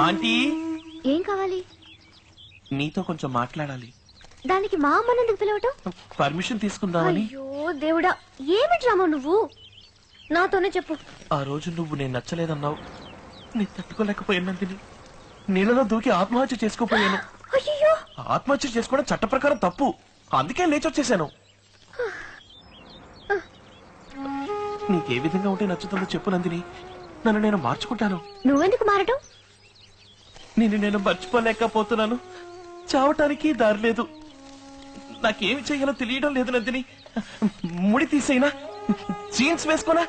Aunty, ఏం కావాలి? నీతో కొంచెం మాట్లాడాలి. దానికి మా అమ్మని ఎందుకు పిలవటం? పర్మిషన్ తీసుకుందామని. అయ్యో దేవుడా, ఏమి డ్రామా నువ్వు? నాతోనే చెప్పు. ఆ రోజు నువ్వు నేను నచ్చలేదన్నావు. నీ తట్టుకోలేకపోయాను నందిని. నీళ్ళలో దూకి ఆత్మహత్య చేసుకోపోయాను. అయ్యో, ఆత్మహత్య చేసుకోవడం చట్ట ప్రకారం తప్పు. అందుకే లేచొచ్చేసాను. నీకే విధంగా ఉంటే నచ్చుతుందో చెప్పు నందిని. నన్ను నేను మార్చుకుంటాను. నువ్వెందుకు మారటం? నిన్ను నేను మర్చిపోలేకపోతున్నాను. చావటానికి దారి లేదు. నాకేమి చెయ్యాలో తెలియడం లేదు నందిని. ముడి తీసేనా? జీన్స్ వేసుకోనా?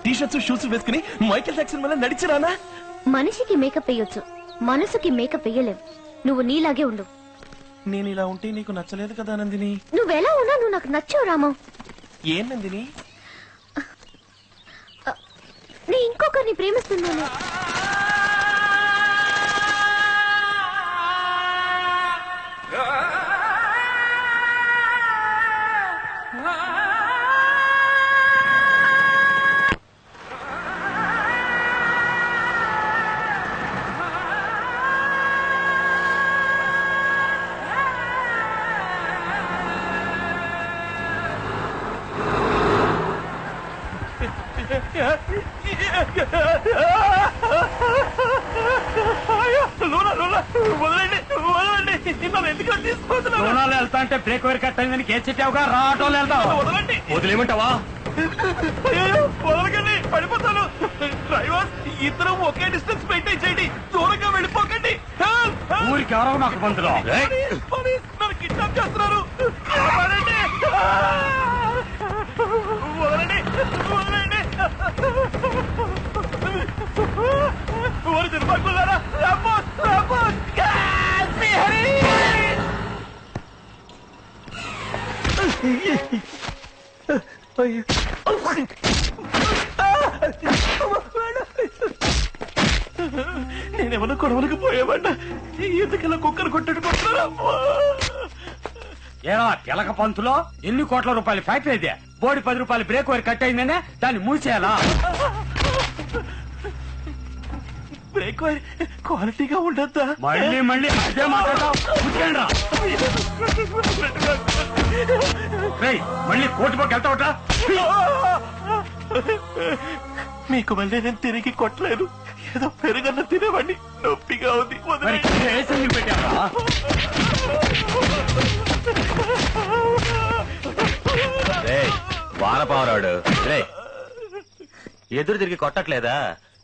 టీషర్ట్స్ షూస్ వేసుకుని మైకేల్ జాక్సన్ వల్ల నడిచిరానా? మనిషికి మేకప్ వేయొచ్చు, మనసుకి మేకప్ వేయలేవు. నువ్వు నీలాగే ఉండు. నేను ఇలా ఉంటే నీకు నచ్చలేదు కదా నందిని. నువ్వెలా ఉన్నా నువ్వు నాకు నచ్చావు రామా. ఏం నందిని? నీ ఇంకొకరిని ప్రేమిస్తున్నాను. లోనాలు వెళ్తా అంటే బ్రేక్ వైర్ కట్ అయిందని కేసు చెప్పావుగా. రా ఆటోలు వెళ్తావు. వదిలేమంటావా? వదలకండి, పడిపోతాను. డ్రైవర్, ఇద్దరం ఒకే డిస్టెన్స్ మెయింటైన్ చేయండి. దూరంగా వెళ్ళిపోకండి. ఊరికి ఎవరో నాకు పంతులు నన్ను కిడ్నాప్ చేస్తున్నారు. వదలండి, వదలండి. ఊరి దుర్మార్గులారా, రాపోత్, రాపోత్. శ్రీహరి! నేనేమన్నా గొడవలకు పోయామన్నా ఎందుకలా కుక్కను కొట్టుకుంటున్నారా? ఏరా తెలక పంతులో ఎన్ని కోట్ల రూపాయల ఫ్యాక్టరీ అయితే బోడి 10 రూపాయలు బ్రేక్ వైర్ కట్ అయిందనే దాన్ని మూసేయాలా? బ్రేక్ వైర్ క్వాలిటీగా ఉండద్దా? మళ్ళీ మళ్ళీ అదే మాట్లాడతావు. మళ్ళీ కోర్టు పక్క వెళ్తావట. మీకు మళ్ళీ నేను తిరిగి కొట్టలేదు. ఏదో పెరుగన్న తినేవాడిని. నొప్పిగా ఉంది. పెట్టావా? వానపావరాడు ఎదురు తిరిగి కొట్టట్లేదా?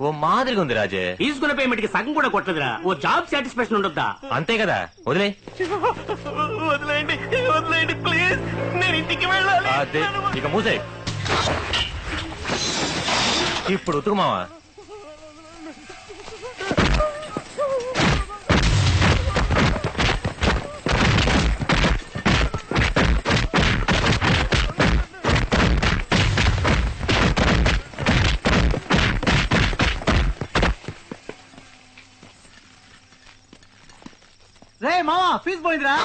ఓ మాదిరిగా ఉంది రాజే. తీసుకున్న పేమెంట్ కి సగం కూడా కొట్టదురా. ఓ జాబ్ సాటిస్ఫాక్షన్ ఉండొద్దా? అంతే కదా, వదిలే. వదిలేయండి, వదిలేయండి ప్లీజ్. నేను ఇంటికి వెళ్ళాలి. ఇక మూసే. ఇప్పుడు ఉతుకు మావా. రే మావా, ఫీజు పోయిందిరా.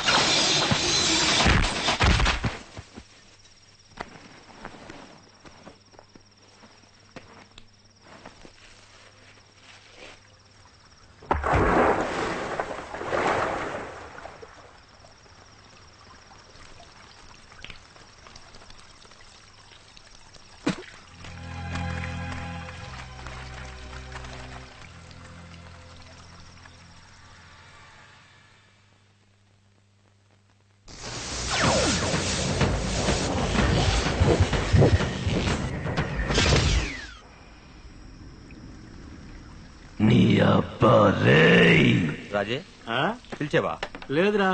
నీ అబ్బా రే. రాజే పిలిచేవా? లేదురా.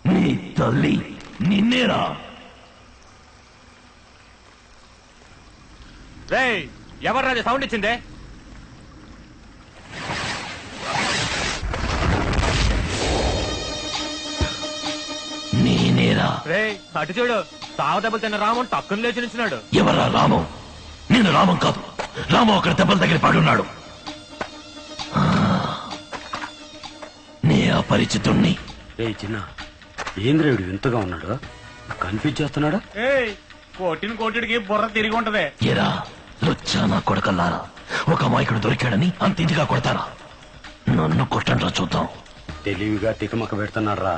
నీ తల్లి నిన్నేరా. రే ఎవరు రాజే సౌండ్ ఇచ్చిందే? నేనేరా. రే అటు చూడు, సావ దెబ్బలు తిన్న రామన్ టక్కున లేచి నిల్చున్నాడు. ఎవరా రామం? నేను రామం కాదు. రామం అక్కడ దెబ్బల దగ్గర పడున్నాడు. నే అపరిచితుణ్ణి. ఏ చిన్న, ఏంద్రేవుడు వింతగా ఉన్నాడు? కన్ఫ్యూజ్ చేస్తున్నాడా? కొట్టిన కొట్టుడికి బుర్ర తిరిగి ఉంటది. ఎరా లుచ్చా నా కొడకల్లారా, ఒక అమాయకుడు దొరికాడని అంత ఇదిగా కొడతారా? నన్ను కొట్టండ్రా చూద్దాం. తెలివిగా తికమక పెడుతున్నారా?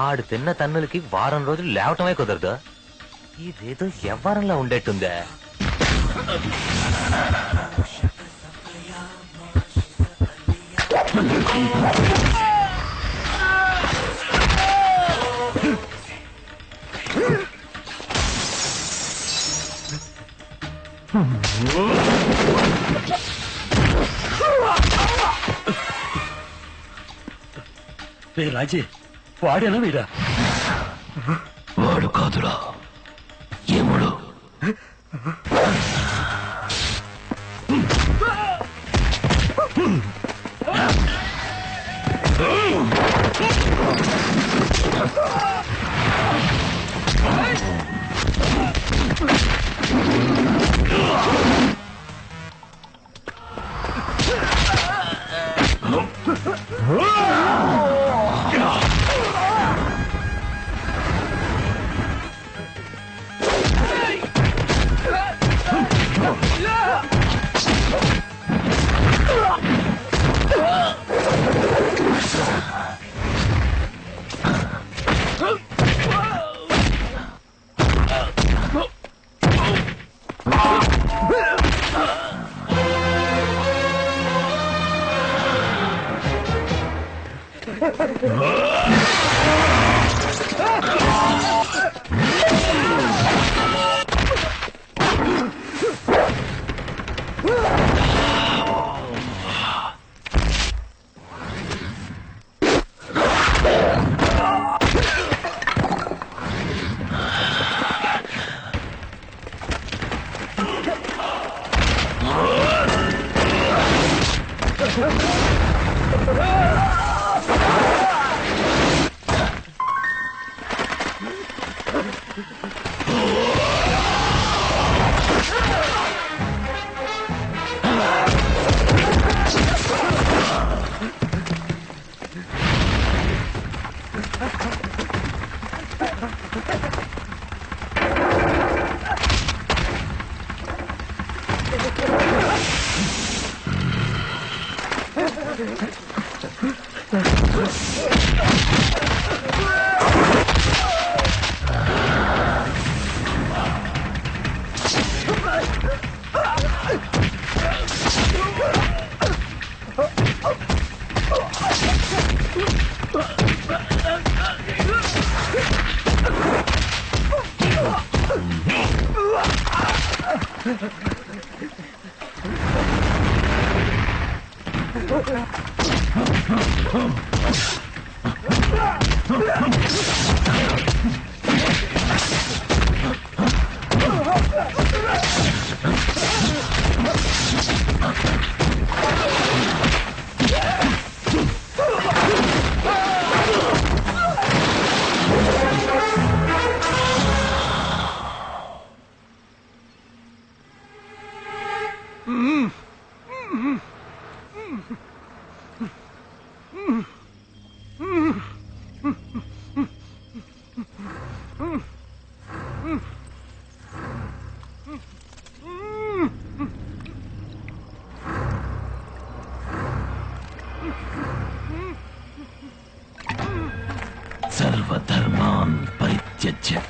ఆడు తిన్న తన్నులకి వారం రోజులు లేవటమే కుదరదు. ఇదేదో ఎవ్వరంలా ఉండేట్టుందే. రాజీ, వాడేనా వీడా? వాడు కాదురా, ఏముడు. సర్వధర్మాన్ పరిత్యజ్య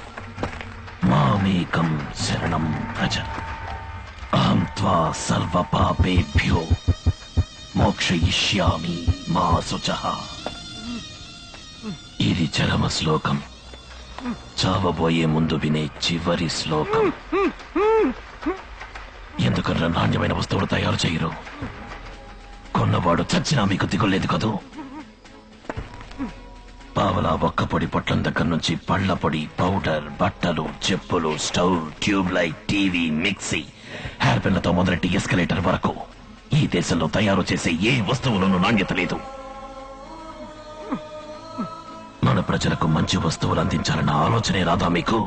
మామేకం శరణం వ్రజ అహం త్వా సర్వపాపేభ్యో మోక్షయిష్యామి మా శుచః. ఇది చరమ శ్లోకం, చావబోయే ముందు వినే చివరి శ్లోకం. ఎందుకన్నా నాణ్యమైన వస్తువులు తయారు చేయరు? కొన్నవాడు చచ్చినా మీకు దిగులేదు కదూ. పావలా ఒక్క పొడి పొట్లం దగ్గర నుంచి పళ్ల పొడి, పౌడర్, బట్టలు, చెప్పులు, stove, tube light, TV, mixie, hair పిన్లతో మొదలెట్టి ఎస్కలేటర్ వరకు ఈ దేశంలో తయారు చేసే ఏ వస్తువులోనూ నాణ్యత లేదు. మన ప్రజలకు మంచి వస్తువులు అందించాలన్న ఆలోచనే రాదా మీకు?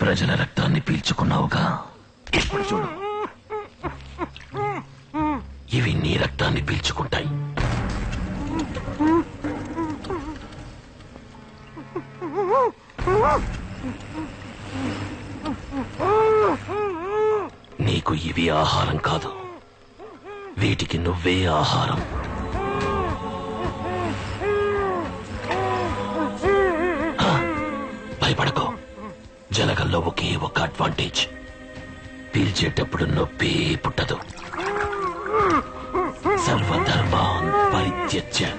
ప్రజల రక్తాన్ని పీల్చుకున్నావుగా, ఇప్పుడు చూడు, ఇవి నీ రక్తాన్ని పీల్చుకుంటాయి. నీ నీకు ఇవి ఆహారం కాదు, వీటికి నువ్వే ఆహారం. భయపడకో, జలగల్లో ఒకే ఒక అడ్వాంటేజ్, పీల్చేటప్పుడు నొప్పి పుట్టదు. సర్వధర్మాన్ పరిత్యజ్య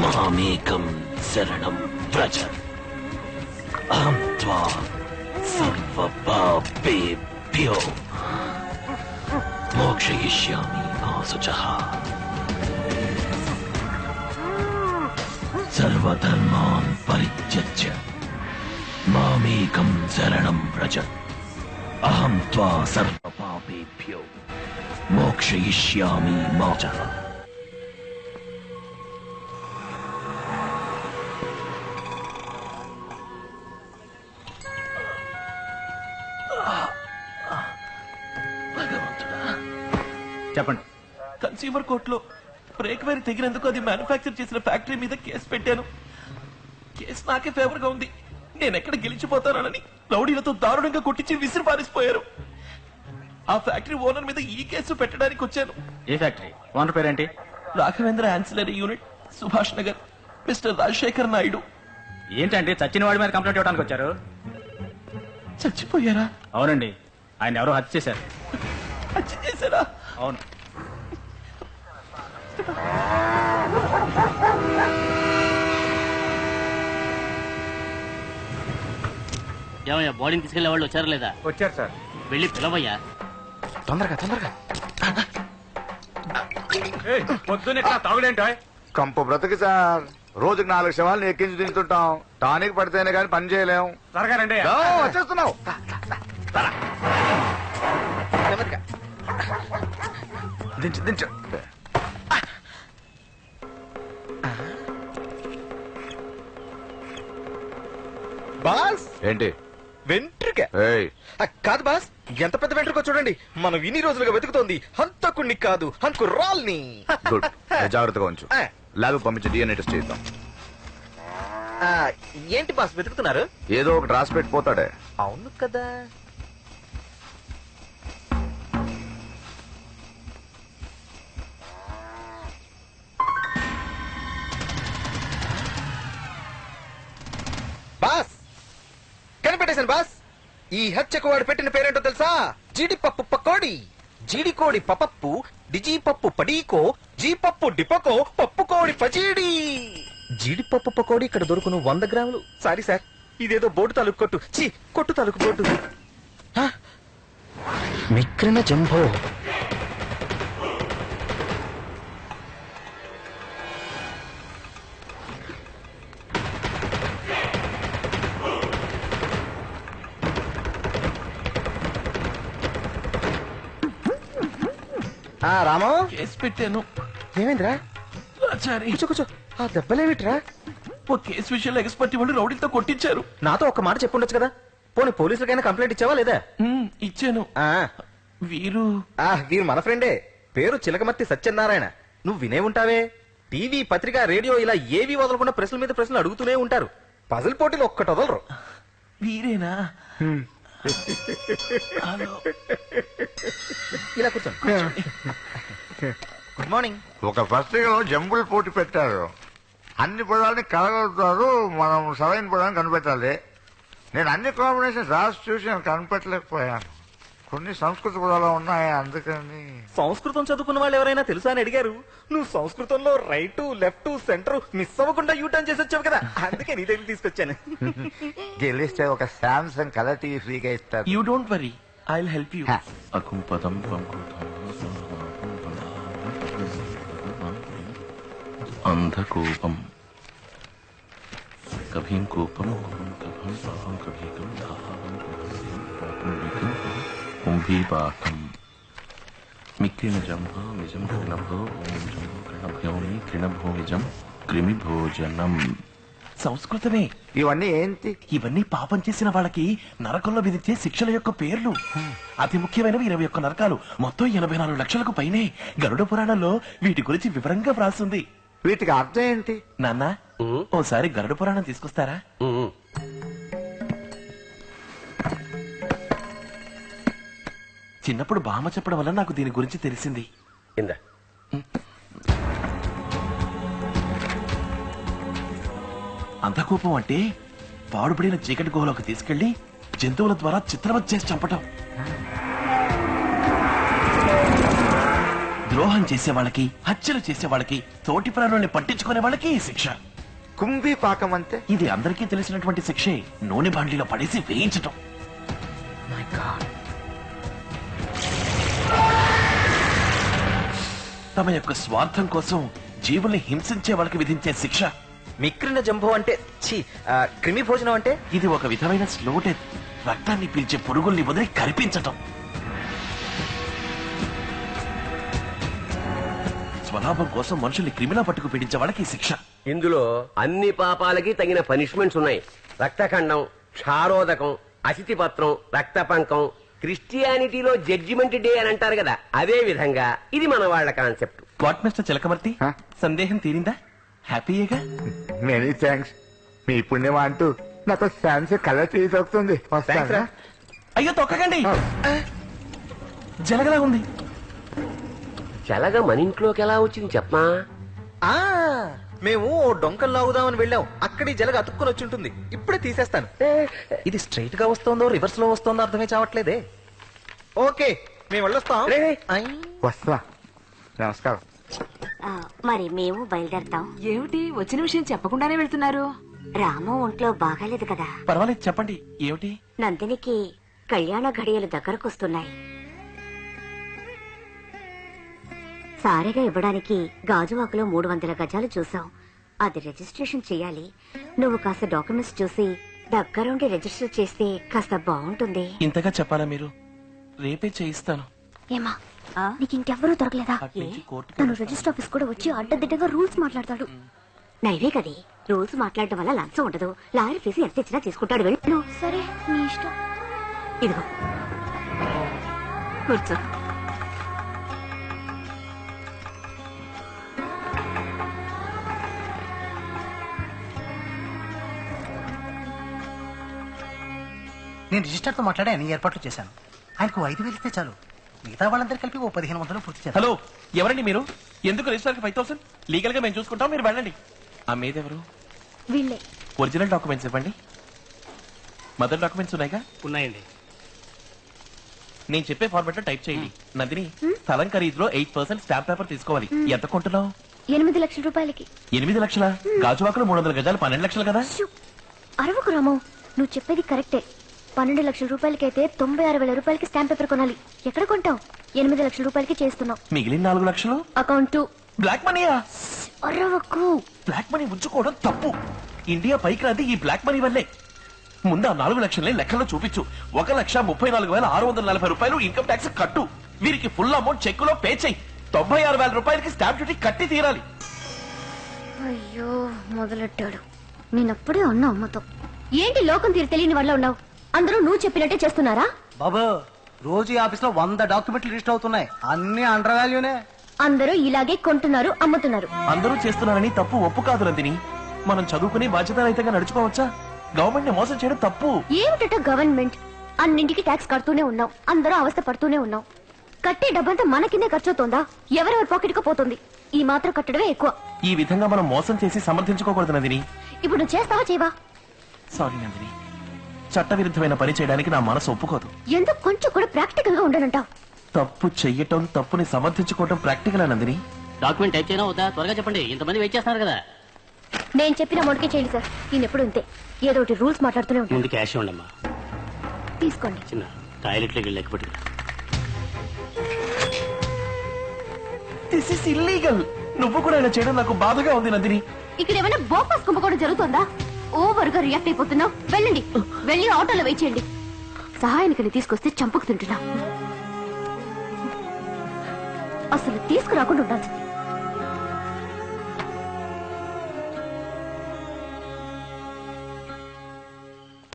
మామేకం శరణం వ్రజ, అహం త్వా సర్వపాపేభ్యో మోక్షయిష్యామి మా శుచః. సర్వధర్మాన్ పరిత్యజ్య మామేకం శరణం వ్రజ, అహం త్వా సర్వపాపేభ్యో మోక్షయిష్యామి మా శుచః. చెప్పండి. కన్స్యూమర్ కోర్టులో బ్రేక్ వైర్ తెగినందుకు అది మ్యానుఫ్యాక్చర్ చేసిన ఫ్యాక్టరీ మీద కేసు పెట్టాను. కేసు నాకే ఫేవర్ గా ఉంది. నేను ఎక్కడ గెలిచిపోతానని రౌడీలతో దారుణంగా కొట్టించి విసిరి పారేసిపోయారు. ఆ ఫ్యాక్టరీ ఓనర్ మీద ఈ కేసు పెట్టడానికి వచ్చాను. ఏ ఫ్యాక్టరీ ఓనర్ పేరేంటి? Raghavendra ancillary unit, Subhash Nagar, mister Rajasekhar Naidu. ఏంటంటే చచ్చిన వాడి మీద కంప్లైంట్ ఇవ్వడానికి వచ్చారు? చచ్చిపోయారా? అవునండి, ఆయన ఎవరో హత్య చేశారు. హత్య చేశారా? అవును. ఏమయ్యా, బాడీని తీసుకెళ్లే వాళ్ళు వచ్చారా లేదా? వచ్చారు సార్. వెళ్ళి పిలవయ్యా. తొందరగా తొందరగా. పొద్దున్న ఇక్కడ తాగుడేంటో? కంపు బ్రతుకు సార్, రోజుకి 4 శవాలను ఎక్కించి తింటుంటాం. టానిక్ పడితేనే కానీ పని చేయలేం. త్వరగా రండి. దో, వచ్చేస్తున్నావు. దించు దించు. బాస్, ఏంటి? వెంట్రుక ఏయ్, కాదు బాస్, ఎంత పెద్ద వెంట్రుక చూడండి. మనం ఇన్ని రోజులుగా వెతుకుతోంది హంతకుణ్ణి కాదు, హంకురాల్ని. గుడ్. జాగ్రత్తగా ఉంచు. ఆ. ల్యాబ్ పంపించి డిఎన్ఏ టెస్ట్ చేద్దాం. ఆ, ఏంటి బాస్ వెతుకుతున్నారు? ఏదో ఒకటి రాసి పెట్టిపోతాడే. అవును కదా. బాస్, కనిపెట్టేశాను బాస్. ఈ హత్యకు వాడు పెట్టిన పేరేంటో తెలుసా? జీడిపప్పు పకోడి. జీడికోడి పపప్పు, డిజీపప్పు పడీకో, జీపప్పు డిపకో, పప్పు కోడి పచీడి. జీడిపప్పు పకోడి ఇక్కడ దొరుకును 100 గ్రాములు. సారీ సార్, ఇదేదో బోటు తాలూకు కొట్టు. ఛీ, కొట్టు తాలూకు బోటు. హ? మిక్రిన జంబో. రామో, కేసు పెట్టాను. ఏమైందిరా? రాచారి, కూర్చో కూర్చో. ఆ దెబ్బలేమిట్రా? ఓ కేసు విషయంలో ఎక్స్పర్ట్ వాళ్ళు రౌడీలతో కొట్టించారు. నాతో ఒక్క మాట చెప్పుండొచ్చు కదా. పోనీ పోలీసులకైనా కంప్లైంట్ ఇచ్చావా లేదా? ఇచ్చాను. వీరు వీరు మన ఫ్రెండే. పేరు చిలకమర్తి సత్యనారాయణ. నువ్వు వినే ఉంటావే. టీవీ, పత్రిక, రేడియో ఇలా ఏవి వదలకుండా ప్రశ్నల మీద ప్రశ్నలు అడుగుతూనే ఉంటారు. పజిల్ పోటీలు ఒక్కటి వదలరు. వీరేనా? హలో. ఇలా కూర్చోండి. Good morning. ఒక పత్రికలో జంబుల్ పోటీ పెట్టారు. అన్ని పదాలని కలగలుగుతారు, మనం సరైన పదాన్ని కనిపెట్టాలి. నేను అన్ని కాంబినేషన్స్ రాసి చూసి నేను కనిపెట్టలేకపోయాను. కొన్ని సంస్కృత పదాలు ఉన్నాయి, అందుకని. సంస్కృతం చదువుకున్న వాళ్ళు ఎవరైనా తెలుసా అని అడిగారు. నువ్వు సంస్కృతంలో రైట్, లెఫ్ట్, సెంటర్ మిస్ అవ్వకుండా యూటర్న్ చేసి వచ్చావు కదా, అందుకే నీ దగ్గర తీసుకొచ్చాను. గెలిస్తే ఒక శాంసంగ్ కలర్ టీవీ ఫ్రీగా ఇస్తారు. You don't worry, I will help you. హ. అకుంపదం అంధకూపం కభీం కూపం కభం సహం కభీకం కుంభీపాకం మిక్కిన జంభ నిజం క్రిణభో ఓం జంభో క్రిణభ్యోమి క్రిణభోజం క్రిమిభోజనం. సంస్కృతమే. ఇవన్నీ ఏంటి? ఇవన్నీ పాపం చేసిన వాళ్ళకి నరకంలో విధించే శిక్షల యొక్క పేర్లు. అతి ముఖ్యమైనవి 21 నరకాలు, మొత్తం 84 లక్షలకు పైనే. గరుడ పురాణంలో వీటి గురించి వివరంగా వ్రాస్తుంది. వీటికి అర్థం ఏంటి? నాన్న, ఓసారి గరుడ పురాణం తీసుకొస్తారా? చిన్నప్పుడు బామ్మ చెప్పడం వల్ల నాకు దీని గురించి తెలిసింది. ఇందా అంత కోపం అంటే పాడుపడిన చీకటి గుహలోకి తీసుకెళ్లి జంతువుల ద్వారా చిత్రవధ చేసి చంపటం. ద్రోహం చేసే వాళ్ళకి, హత్యలు చేసే వాళ్ళకి, తోటి ప్రాణుల్ని పట్టించుకునే వాళ్ళకి ఈ శిక్ష. కుంభీ పాకం అంతే. ఇది అందరికీ తెలిసినటువంటి శిక్షే. నూనె బాండ్లీలో పడేసి వేయించటం. తమ యొక్క స్వార్థం కోసం జీవుల్ని హింసించే వాళ్ళకి విధించే శిక్ష. మిక్రిన జంబో అంటే క్రిమి భోజనం అంటే ఇది ఒక విధమైన స్లో డెత్. రక్తాన్ని పీల్చే పురుగుల్ని వదిలి కరిపించటం. స్వలాభం కోసం మనుషుల్ని క్రిమిలా పట్టుకు పీడించే వాళ్ళకి ఈ శిక్ష. ఇందులో అన్ని పాపాలకి తగిన పనిష్మెంట్స్ ఉన్నాయి. రక్తఖండం, క్షారోదకం, అశితిపత్రం, రక్తపంకం. క్రిస్టియానిటీలో జడ్జిమెంట్ డే అని అంటారు కదా, అదే విధంగా ఇది మన వాళ్ళ కాన్సెప్ట్. వాట్ మిస్టర్ చిలకమర్తి, హ? సందేహం తీరిందా? హ్యాపీయేగా? Many thanks. మీ పుణ్యం అంటూ నాకు ఛాన్స్ కలర్ తీసుకొస్తుంది. వస్తాను. అయ్యో తొక్కకండి, జలగలా ఉంది. చలగా మన ఇంట్లోకి ఎలా వచ్చింది చెప్పమా? ఆ మేము డొంకలు లాగుదామని వెళ్ళాం. అక్కడి జలగ అతుక్కుని వచ్చి ఉంటుంది. ఇప్పుడే తీసేస్తాను. ఇది స్ట్రైట్ గా వస్తుందో రివర్స్ లో వస్తుందో అర్థమే చావట్లేదే. ఓకే మేము వెళ్ళొస్తాం. ఐ. వస్తా. నమస్కారం. మరి మేము బయలుదేరతాం. ఏమిటి వచ్చిన విషయం చెప్పకుండానే వెళ్తున్నారు? రాము ఒంట్లో బాగాలేదు కదా. పర్వాలేదు, చెప్పండి. ఏమిటి? నందినికి కళ్యాణ ఘడియలు దగ్గరకొస్తున్నాయి. సారెగా ఇవ్వడానికి గాజువాకలో 300 గజాలు చూసాం. అది రిజిస్ట్రేషన్ చేయాలి. నువ్వు కాస్త డాక్యుమెంట్స్ చూసి దగ్గరుండి రిజిస్టర్ చేస్తే కాస్త బాగుంటుంది. ఇంతగా చెప్పాలా మీరు? రేపే చేయిస్తాను. ఏమా నీకు ఇంకెవ్వరూ దొరకలేదా? అట్నుంచి కోర్టుకి తను రిజిస్టర్ ఆఫీస్ కూడా వచ్చి అడ్డదిడ్డగా రూల్స్ మాట్లాడతాడు. నైవే కదే, రూల్స్ మాట్లాడటం వల్ల లంచం ఉండదు. లారీ ఫీజు ఎంత ఇచ్చినా తీసుకుంటాడు. వెళ్ళు. సరే నీ ఇష్టం. ఇదిగో కూర్చో. నేను రిజిస్టర్ తో మాట్లాడి అన్ని ఏర్పాట్లు చేశాను. ఆయనకు 5,000 ఇస్తే చాలు. మిగతా వాళ్ళందరూ కలిపి ఓ 1,500 పూర్తి చేస్తాను. హలో, ఎవరండి మీరు? ఎందుకు రిజిస్టర్ 5,000? లీగల్ గా మేము చూసుకుంటాం, మీరు వెళ్ళండి. ఆ మీదెవరు? వీళ్ళే. ఒరిజినల్ డాక్యుమెంట్స్ ఇవ్వండి. మదర్ డాక్యుమెంట్స్ ఉన్నాయిగా? ఉన్నాయండి. నేను చెప్పే ఫార్మాట్ లో టైప్ చేయండి. నందిని, స్థలం ఖరీదులో 8% స్టాంప్ పేపర్ తీసుకోవాలి. ఎంత కొంటున్నావు? 8 లక్షల రూపాయలకి. 8 లక్షల? గాజువాకలో 300 గజాలు 12 లక్షలు కదా? అరవకు రాము, నువ్వు చెప్పేది కరెక్టే. 12 లక్షల రూపాయలకైతే 96,000 రూపాయలకి స్టాంప్ పేపర్ కొనాలి. ఎక్కడ కొంటావు? 8 లక్షల రూపాయలకి చేస్తున్నావు. మిగిలిన 4 లక్షలు అకౌంట్. బ్లాక్ మనీయా? అరవకు. బ్లాక్ మనీ ఉంచుకోవడం తప్పు. ఇండియా పైకి రాది ఈ బ్లాక్ మనీ వల్లే. ముందు ఆ 4 లక్షల్ని లెక్కల్లో చూపించు. 1,34,640 రూపాయలు ఇన్కమ్ ట్యాక్స్ కట్టు. వీరికి ఫుల్ అమౌంట్ చెక్కులో పే చెయ్యి. 96,000 రూపాయలకి స్టాంప్ డ్యూటీ కట్టి తీరాలి. అయ్యో మొదలెట్టాడు. నేనప్పుడే అన్నా అమ్మతో, ఏంటి లోకం తీరు తెలియని వల్ల ఉన్నావు? అందరూ నువ్వు చెప్పినట్టే చేస్తున్నారా? బాబు రోజు ఈ ఆఫీస్ లో 100 డాక్యుమెంట్లు రిజిస్టర్ అవుతున్నాయి. అన్ని అండర్ వాల్యూనే. అందరూ ఇలాగే కొంటున్నారు, అమ్ముతున్నారు. అందరూ చేస్తున్నారని తప్పు ఒప్పు కాదు నందిని. మనం చదువుకుని బాధ్యతారహితంగా నడుచుకోవచ్చా? గవర్నమెంట్ ని మోసం చేయడం తప్పు. ఏమిటట గవర్నమెంట్? అన్నింటికి ట్యాక్స్ కడుతూనే ఉన్నావు. అందరూ అవస్థ పడుతూనే ఉన్నావు. కట్టే డబ్బంతా మన కిందే ఖర్చవుతోందా? ఎవరెవరి పాకెట్ కు పోతుంది? ఈ మాత్రం కట్టడమే ఎక్కువ. ఈ విధంగా మనం మోసం చేసి సమర్థించుకోకూడదు నందిని. ఇప్పుడు నువ్వు చేస్తావా చేయవా? సారీ నందిని, చట్టవిరుద్ధమైన పని చేయడానికి నా మనసు ఒప్పుకోదు. ఎందుకు కొంచెం కూడా ప్రాక్టికల్ గా ఉండనంటావు? తప్పు చెయ్యటం, తప్పుని సమర్థించుకోవటం ప్రాక్టికల్ నందిని. డాక్యుమెంట్ టైప్ చేయనా వద్దా? త్వరగా చెప్పండి, ఇంతమంది వెయిట్ చేస్తున్నారు కదా. నేను చెప్పిన మొదటికే చేయండి సార్. నేను ఎప్పుడు ఇంతే, ఏదో ఒకటి రూల్స్ మాట్లాడుతూనే ఉంటాను. ముందు క్యాష్ ఉండమ్మా. తీసుకోండి. చిన్న టాయిలెట్లోకి వెళ్ళి లెక్కపెట్టు. This is illegal. నువ్వు కూడా ఇలా చేయడం నాకు బాధగా ఉంది నందిని. ఇక్కడ ఏమైనా బోపాస్ కుంభకోణం జరుగుతుందా? ఓవర్ గా రియాక్ట్ అయిపోతున్నావు. వెళ్ళండి, వెళ్ళి ఆటోలో వెయిట్ చేయండి. సహాయానికి తీసుకొస్తే చంపకు తింటున్నా. అసలు తీసుకురాకుండా ఉండాల్సింది.